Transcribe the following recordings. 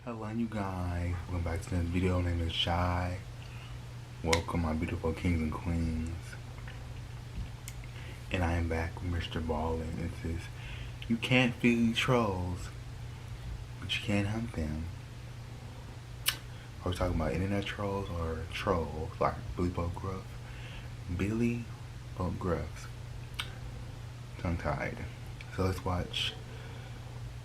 Hello you guys, welcome back to this video. My name is Shy. Welcome my beautiful kings and queens. And I am back with Mr. Ballin. It says, you can't feed trolls, but you can't hunt them. Are we talking about internet trolls or trolls like Billy Boat Gruff? Billy Boat Gruff. Tongue tied. So let's watch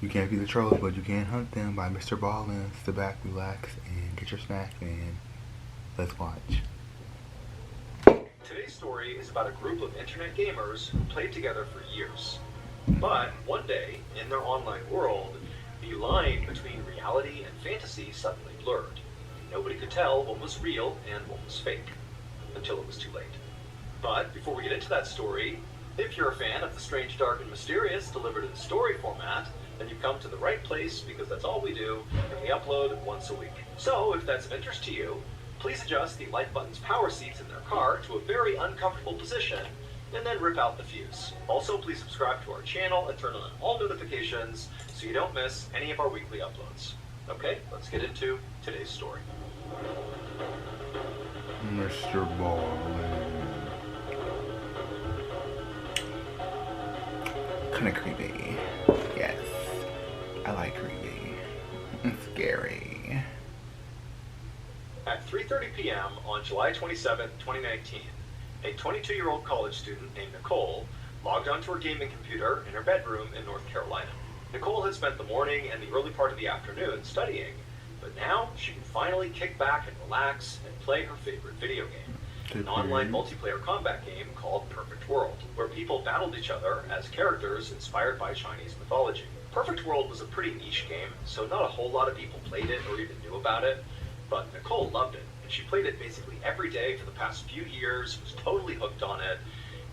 You Can't Feed the Trolls, but You Can't Hunt Them by Mr. Ballin. Sit back, relax, and get your snack, and let's watch. Today's story is about a group of internet gamers who played together for years. But one day, in their online world, the line between reality and fantasy suddenly blurred. Nobody could tell what was real and what was fake, until it was too late. But before we get into that story, if you're a fan of the strange, dark, and mysterious delivered in story format, then you've come to the right place, because that's all we do, and we upload once a week. So, if that's of interest to you, please adjust the like button's power seats in their car to a very uncomfortable position, and then rip out the fuse. Also, please subscribe to our channel and turn on all notifications so you don't miss any of our weekly uploads. Okay, let's get into today's story. Mr. Ballin. Kinda creepy. Yes. I like creepy. It's scary. At 3:30 p.m. on July 27, 2019, a 22-year-old college student named Nicole logged onto her gaming computer in her bedroom in North Carolina. Nicole had spent the morning and the early part of the afternoon studying, but now she can finally kick back and relax and play her favorite video game, an online multiplayer combat game called Perfect World, where people battled each other as characters inspired by Chinese mythology. Perfect World was a pretty niche game, so not a whole lot of people played it or even knew about it, but Nicole loved it, and she played it basically every day for the past few years, was totally hooked on it,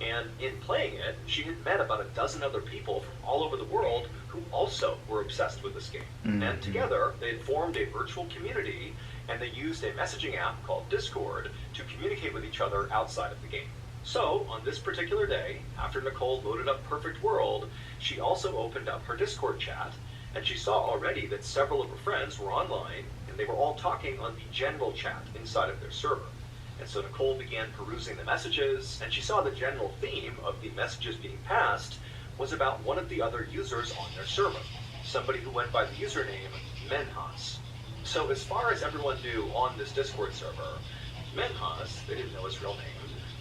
and in playing it, she had met about a dozen other people from all over the world who also were obsessed with this game. And together, they had formed a virtual community, and they used a messaging app called Discord to communicate with each other outside of the game. So, on this particular day, after Nicole loaded up Perfect World, she also opened up her Discord chat, and she saw already that several of her friends were online, and they were all talking on the general chat inside of their server. And so Nicole began perusing the messages, and she saw the general theme of the messages being passed was about one of the other users on their server, somebody who went by the username Menhas. So as far as everyone knew on this Discord server, Menhas, they didn't know his real name,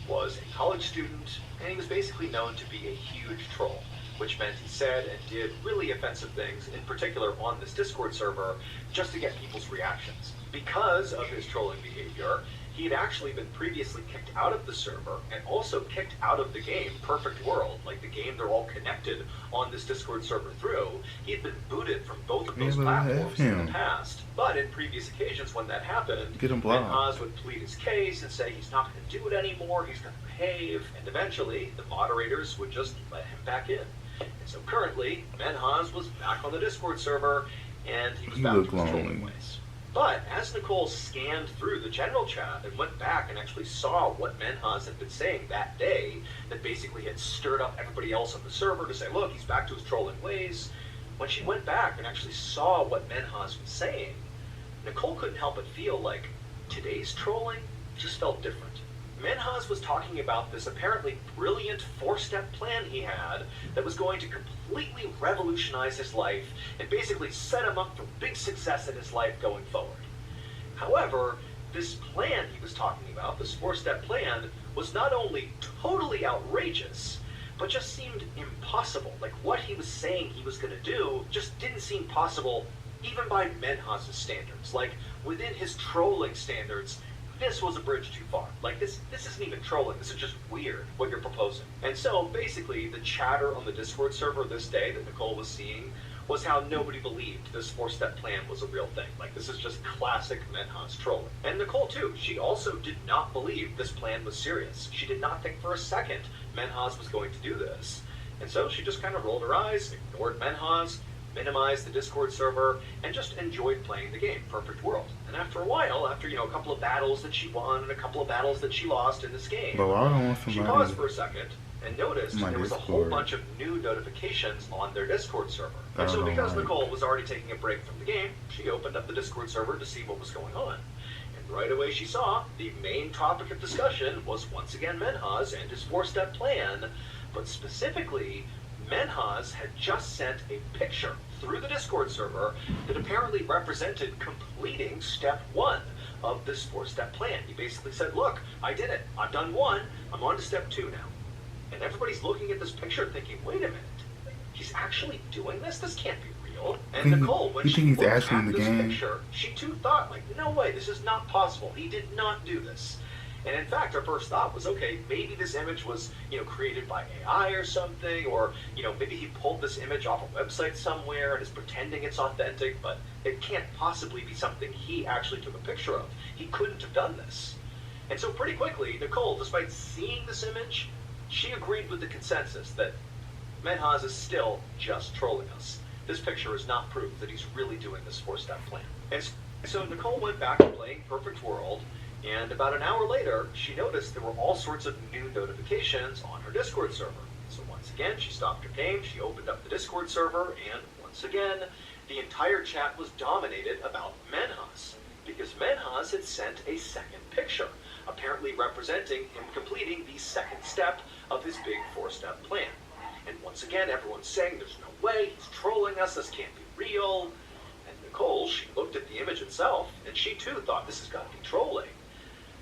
was a college student, and he was basically known to be a huge troll, which meant he said and did really offensive things, in particular on this Discord server, just to get people's reactions. Because of his trolling behavior, he had actually been previously kicked out of the server and also kicked out of the game Perfect World, like the game they're all connected on this Discord server through. He had been booted from both of those platforms in the past, but in previous occasions when that happened, Menhas would plead his case and say he's not going to do it anymore, he's going to behave, and eventually the moderators would just let him back in. And so currently, Menhas was back on the Discord server, and he was back to his trolling ways. But as Nicole scanned through the general chat and went back and actually saw what Menhas had been saying that day, that basically had stirred up everybody else on the server to say, look, he's back to his trolling ways, when she went back and actually saw what Menhas was saying, Nicole couldn't help but feel like today's trolling just felt different. Menhas was talking about this apparently brilliant 4-step plan he had that was going to completely revolutionize his life and basically set him up for big success in his life going forward. However, this plan he was talking about, this 4-step plan, was not only totally outrageous, but just seemed impossible. Like, what he was saying he was going to do just didn't seem possible even by Menhas' standards. Like, within his trolling standards, this was a bridge too far. Like, this isn't even trolling, this is just weird, what you're proposing. And so, basically, the chatter on the Discord server this day that Nicole was seeing was how nobody believed this 4-step plan was a real thing. Like, this is just classic Menhas trolling. And Nicole, too, she also did not believe this plan was serious. She did not think for a second Menhas was going to do this. And so she just kind of rolled her eyes, ignored Menhas, minimized the Discord server, and just enjoyed playing the game, Perfect World. And after a while, after, a couple of battles that she won and a couple of battles that she lost in this game, she paused for a second, and noticed My there was a whole Discord. bunch of new notifications on their Discord server. I And don't so know because why. Nicole was already taking a break from the game, she opened up the Discord server to see what was going on. And right away she saw the main topic of discussion was once again Menhaz and his four-step plan, but specifically, Menhaz had just sent a picture through the Discord server that apparently represented completing step one of this four-step plan. He basically said, look, I did it. I've done one. I'm on to step two now. And everybody's looking at this picture thinking, wait a minute. He's actually doing this? This can't be real. And Nicole, when You she think he's looked actually in at the this game? picture, she too thought, like, no way, this is not possible. He did not do this. And in fact, her first thought was, okay, maybe this image was, created by AI or something, or, maybe he pulled this image off a website somewhere and is pretending it's authentic, but it can't possibly be something he actually took a picture of. He couldn't have done this. And so pretty quickly, Nicole, despite seeing this image, she agreed with the consensus that Menhaz is still just trolling us. This picture is not proof that he's really doing this four-step plan. And so Nicole went back to playing Perfect World, and about an hour later, she noticed there were all sorts of new notifications on her Discord server. So once again, she stopped her game, she opened up the Discord server, and once again, the entire chat was dominated about Menhaz, because Menhaz had sent a second picture, apparently representing him completing the second step of his big four-step plan. And once again, everyone's saying, there's no way, he's trolling us, this can't be real. And Nicole, she looked at the image itself, and she too thought this has got to be trolling.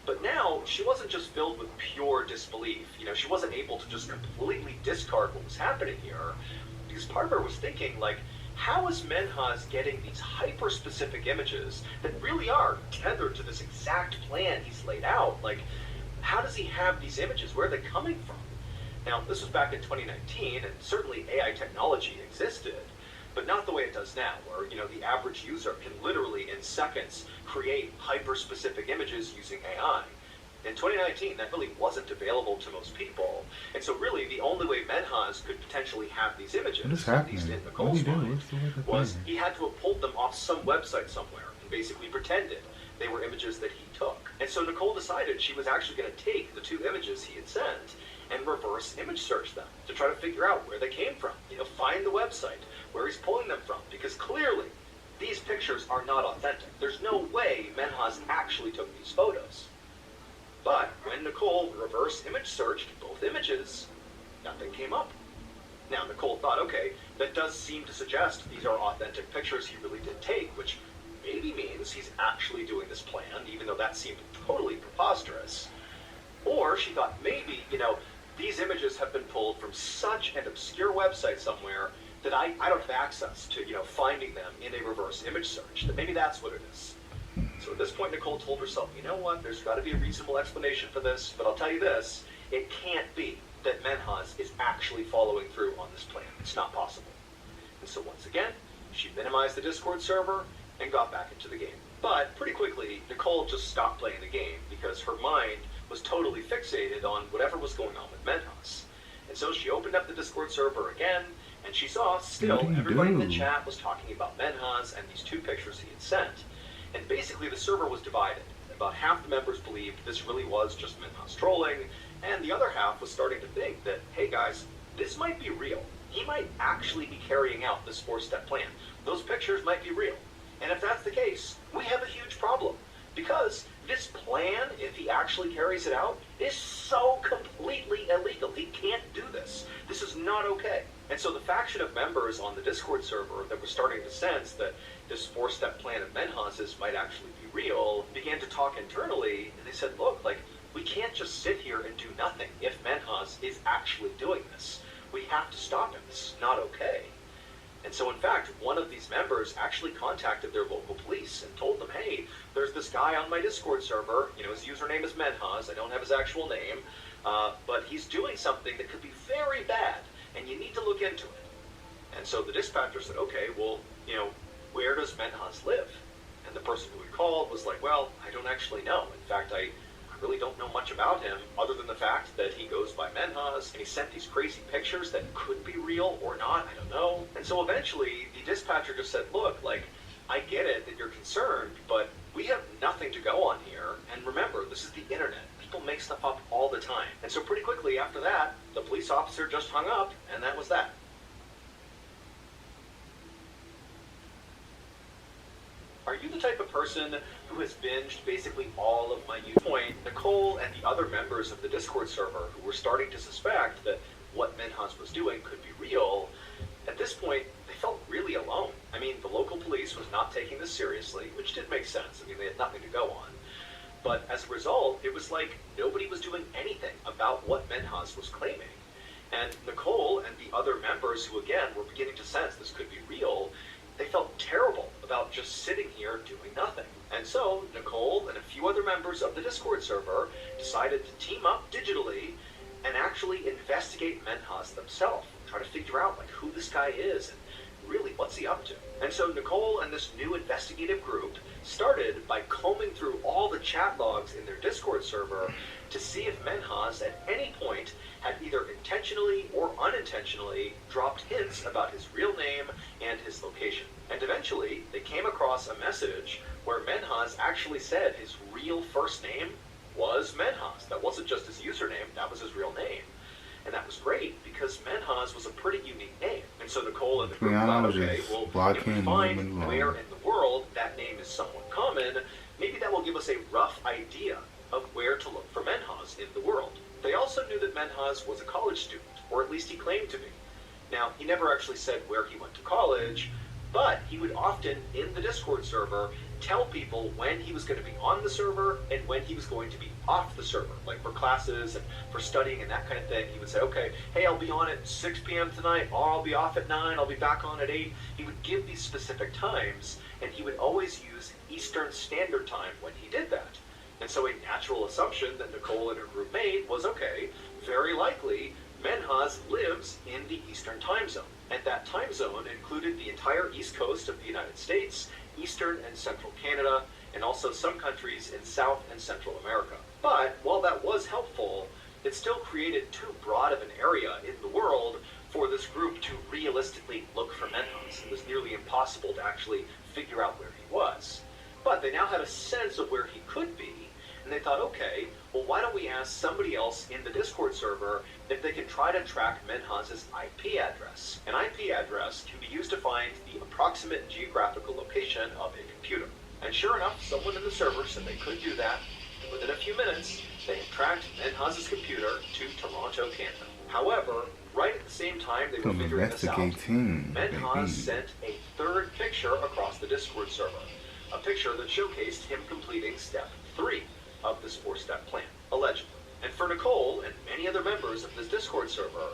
But now, she wasn't just filled with pure disbelief. She wasn't able to just completely discard what was happening here, because part of her was thinking, like, how is Menhaz getting these hyper-specific images that really are tethered to this exact plan he's laid out? Like, how does he have these images? Where are they coming from? Now, this was back in 2019, and certainly AI technology existed, but not the way it does now, where, the average user can literally, in seconds, create hyper-specific images using AI. In 2019, that really wasn't available to most people, and so really the only way Menhaz could potentially have these images, What is at happening? least in What do Nicole's you do? mind, What's the was thing? he had to have pulled them off some website somewhere and basically pretended they were images that he took. And so Nicole decided she was actually going to take the two images he had sent and reverse image search them to try to figure out where they came from. Find the website, where he's pulling them from, because clearly these pictures are not authentic. There's no way Menhaz actually took these photos. But when Nicole reverse image searched both images, nothing came up. Now, Nicole thought, okay, that does seem to suggest these are authentic pictures he really did take, which maybe means he's actually doing this plan, even though that seemed totally preposterous. Or she thought maybe, these images have been pulled from such an obscure website somewhere that I don't have access to, finding them in a reverse image search. That maybe that's what it is. So at this point, Nicole told herself, you know what, there's got to be a reasonable explanation for this, but I'll tell you this, it can't be that Menhaz is actually following through on this plan. It's not possible. And so once again, she minimized the Discord server and got back into the game. But pretty quickly, Nicole just stopped playing the game because her mind was totally fixated on whatever was going on with Menhaz. And so she opened up the Discord server again, and she saw still What do you everybody in the do? chat was talking about Menhaz and these two pictures he had sent. And basically the server was divided. About half the members believed this really was just Menhaz trolling, and the other half was starting to think that, hey guys, this might be real. He might actually be carrying out this four-step plan. Those pictures might be real. And if that's the case, we have a huge problem. Because this plan, if he actually carries it out, is so completely illegal. He can't do this. This is not okay. And so the faction of members on the Discord server that were starting to sense that this four-step plan of Menhaz's might actually be real began to talk internally, and they said, look, we can't just sit here and do nothing if Menhaz is actually doing this. We have to stop him. This is not okay. And so, in fact, one of these members actually contacted their local police and told them, hey, there's this guy on my Discord server, his username is Menhaz, I don't have his actual name, but he's doing something that could be very bad, and you need to look into it. And so the dispatcher said, okay, well, where does Menhaz live? And the person who had called was like, well, I don't actually know. In fact, I really don't know much about him other than the fact that he goes by Menhaz and he sent these crazy pictures that could be real or not, I don't know. And so eventually the dispatcher just said, look, I get it that you're concerned, but we have nothing to go on here. And remember, this is the internet. people make stuff up all the time. And so pretty quickly after that, the police officer just hung up, and that was that. Are you the type of person who has binged basically all of my point? Nicole and the other members of the Discord server who were starting to suspect that what Menhaz was doing could be real, at this point, they felt really alone. I mean, the local police was not taking this seriously, which did make sense. I mean, they had nothing to go on. But as a result, it was like nobody was doing anything about what Menhaz was claiming. And Nicole and the other members who, again, were beginning to sense this could be real, they felt terrible about just sitting here doing nothing. And so Nicole and a few other members of the Discord server decided to team up digitally and actually investigate Menhaz themselves, try to figure out like who this guy is and really what's he up to. And so Nicole and this new investigative group started by combing through all the chat logs in their Discord server to see if Menhaz at any point had either intentionally or unintentionally dropped hints about his real name and his location. And eventually, they came across a message where Menhaz actually said his real first name was Menhaz. That wasn't just his username, that was his real name. And that was great because Menhaz was a pretty unique name. And so Nicole and the group thought, okay, well, if we find where in the world that name is somewhat common, maybe that will give us a rough idea of where to look for Menhaz in the world. They also knew that Menhaz was a college student, or at least he claimed to be. Now, he never actually said where he went to college, but he would often, in the Discord server, tell people when he was going to be on the server and when he was going to be off the server, like for classes and for studying and that kind of thing. He would say, okay, hey, I'll be on at 6 p.m. tonight, or I'll be off at 9, I'll be back on at 8. He would give these specific times, and he would always use Eastern Standard Time when he did that. And so a natural assumption that Nicole and her group made was, okay, very likely Menhaz lives in the Eastern Time Zone. And that time zone included the entire east coast of the United States, Eastern and Central Canada, and also some countries in South and Central America. But while that was helpful, it still created too broad of an area in the world for this group to realistically look for Menhaz. It was nearly impossible to actually figure out where he was. But they now had a sense of where he could be, and they thought, okay, well, why don't we ask somebody else in the Discord server if they can try to track Menhaz's IP address. An IP address can be used to find the approximate geographical location of a computer. And sure enough, someone in the server said they could do that, and within a few minutes, they had tracked Menhaz's computer to Toronto, Canada. However, right at the same time they were figuring this out, Menhaz sent a third picture across the Discord server, a picture that showcased him completing step 3 of this 4-step plan, allegedly. And for Nicole and many other members of this Discord server,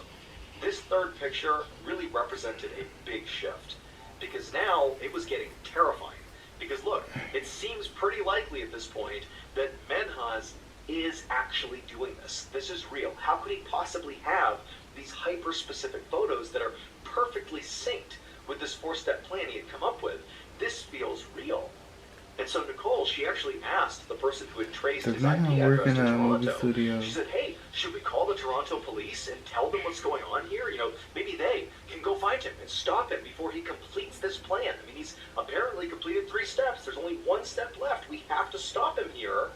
this third picture really represented a big shift, because now it was getting terrifying. Because look, it seems pretty likely at this point that Menhaz is actually doing this. This is real. How could he possibly have these hyper-specific photos that are perfectly synced with this 4-step plan he had come up with? This feels real. And so Nicole, she actually asked the person who had traced his IP address to Toronto. She said, hey, should we call the Toronto police and tell them what's going on here? You know, maybe they can go find him and stop him before he completes this plan. I mean, he's apparently completed 3 steps. There's only 1 step left. We have to stop him here.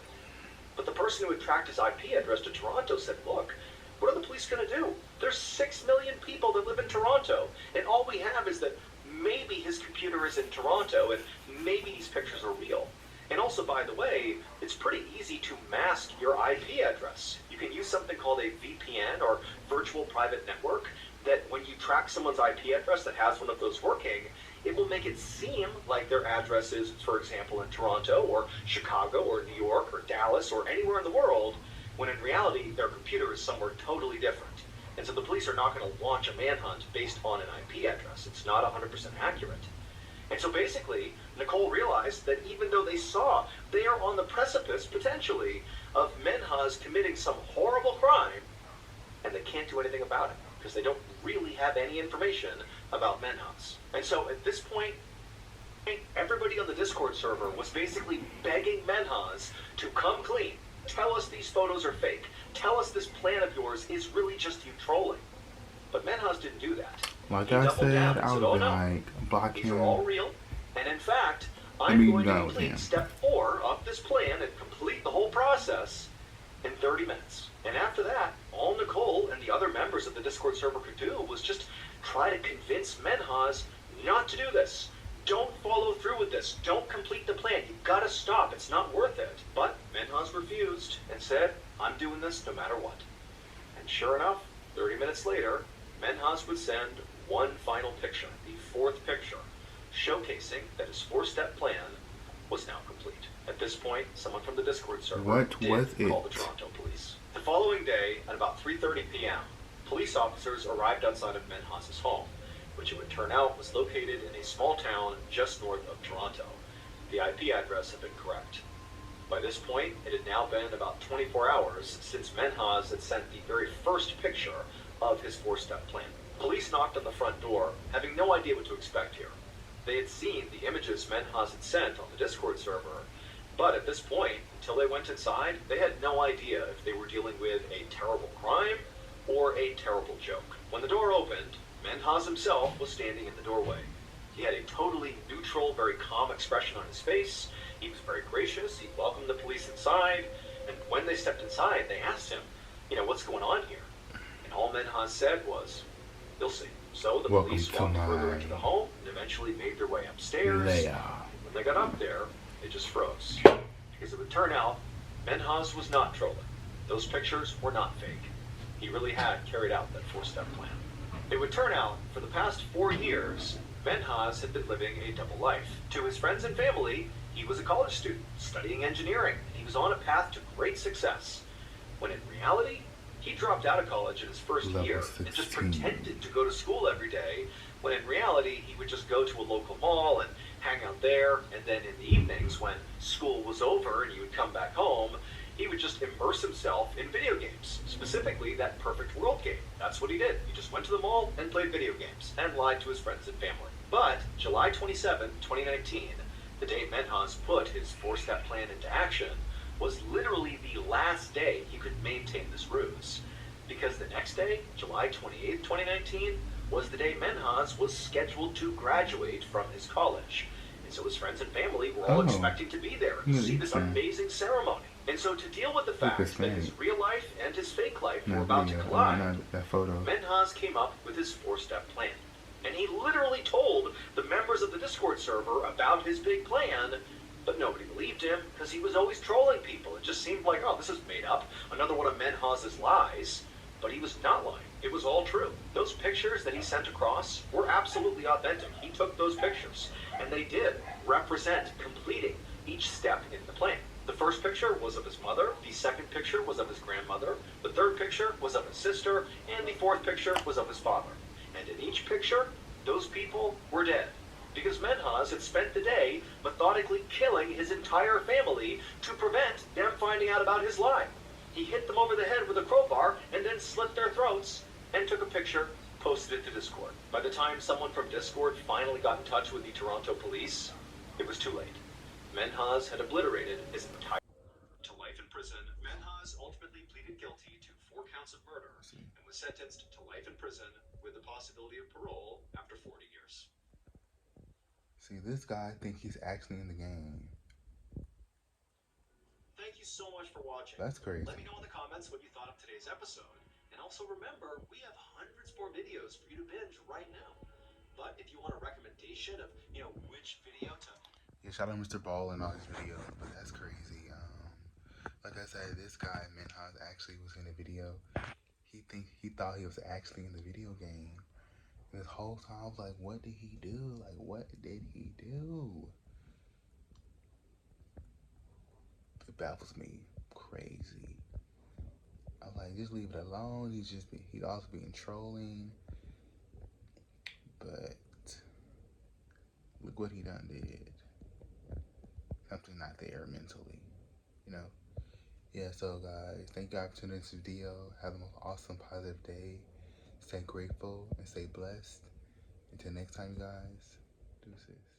But the person who had tracked his IP address to Toronto said, look, what are the police going to do? There's 6 million people that live in Toronto, and all we have is that maybe his computer is in Toronto, and maybe these pictures are real. And also, by the way, it's pretty easy to mask your IP address. You can use something called a VPN, or virtual private network, that when you track someone's IP address that has one of those working, it will make it seem like their address is, for example, in Toronto, or Chicago, or New York, or Dallas, or anywhere in the world, when in reality, their computer is somewhere totally different. And so the police are not going to launch a manhunt based on an IP address. It's not 100% accurate. And so basically, Nicole realized that even though they saw they are on the precipice, potentially, of Menhaz committing some horrible crime, and they can't do anything about it, because they don't really have any information about Menhaz. And so at this point, everybody on the Discord server was basically begging Menhaz to come clean. Tell us these photos are fake. Tell us this plan of yours is really just you trolling. But Menhaz didn't do that. Like I said, I would be like, block him. These are all real. And in fact, I'm going to complete step 4 of this plan and complete the whole process. in 30 minutes. And after that, all Nicole and the other members of the Discord server could do was just try to convince Menhaz not to do this. Don't follow through with this. Don't complete the plan. You've got to stop. It's not worth it. But Menhaz refused and said, I'm doing this no matter what. And sure enough, 30 minutes later, Menhaz would send one final picture, the fourth picture, showcasing that his four-step plan was now complete. At this point, someone from the Discord server did call the Toronto police. The following day, at about 3:30 p.m., police officers arrived outside of Menhaz's home, which it would turn out was located in a small town just north of Toronto. The IP address had been correct. By this point, it had now been about 24 hours since Menhaz had sent the very first picture of his four-step plan. Police knocked on the front door, having no idea what to expect here. They had seen the images Menhaz had sent on the Discord server, but at this point, until they went inside, they had no idea if they were dealing with a terrible crime or a terrible joke. When the door opened, Menhaz himself was standing in the doorway. He had a totally neutral, very calm expression on his face. He was very gracious. He welcomed the police inside, and when they stepped inside, they asked him, what's going on here? And all Menhaz said was, you'll see. So the police walked further into the home and eventually made their way upstairs. When they got up there, they just froze. Because it would turn out, Menhaz was not trolling. Those pictures were not fake. He really had carried out that four-step plan. It would turn out, for the past 4 years, Menhaz had been living a double life. To his friends and family, he was a college student studying engineering, and he was on a path to great success. When in reality, he dropped out of college in his first year and just pretended to go to school every day, when in reality, he would just go to a local mall and hang out there, and then in the evenings, when school was over and he would come back home, he would just immerse himself in video games, specifically that Perfect World game. That's what he did. He just went to the mall and played video games and lied to his friends and family. But July 27, 2019, the day Menhaz put his four-step plan into action, was literally the last day he could maintain this ruse. Because the next day, July 28, 2019, was the day Menhaz was scheduled to graduate from his college. And so his friends and family were all expecting to be there to see this amazing ceremony. And so to deal with the fact that his real life and his fake life were about to collide, Menhaz came up with his four-step plan. And he literally told the members of the Discord server about his big plan, but nobody believed him because he was always trolling people. It just seemed like, oh, this is made up, another one of Menhaz's lies. But he was not lying. It was all true. Those pictures that he sent across were absolutely authentic. He took those pictures, and they did represent completing each step in the plan. The first picture was of his mother, the second picture was of his grandmother, the third picture was of his sister, and the fourth picture was of his father. And in each picture, those people were dead, because Menhaz had spent the day methodically killing his entire family to prevent them finding out about his lie. He hit them over the head with a crowbar and then slit their throats and took a picture, posted it to Discord. By the time someone from Discord finally got in touch with the Toronto police, it was too late. Menhaz had obliterated his entire to life in prison. Menhaz ultimately pleaded guilty to 4 counts of murder and was sentenced to life in prison with the possibility of parole after 40 years. See, this guy thinks he's actually in the game. Thank you so much for watching. That's crazy. Let me know in the comments what you thought of today's episode. And also remember, we have hundreds more videos for you to binge right now. But if you want a recommendation of, which video to... Yeah, shout out Mr. Ball and all his videos, but that's crazy. Like I said, this guy, Menhaz, actually was in a video. He thought he was actually in the video game. And this whole time, I was like, what did he do? Like, what did he do? It baffles me. Crazy. I'm like, just leave it alone. He'd also been trolling. But look what he done did. Something not there mentally, Yeah, so guys, thank y'all for tuning into this video. Have the most awesome, positive day. Stay grateful and stay blessed. Until next time, you guys, deuces.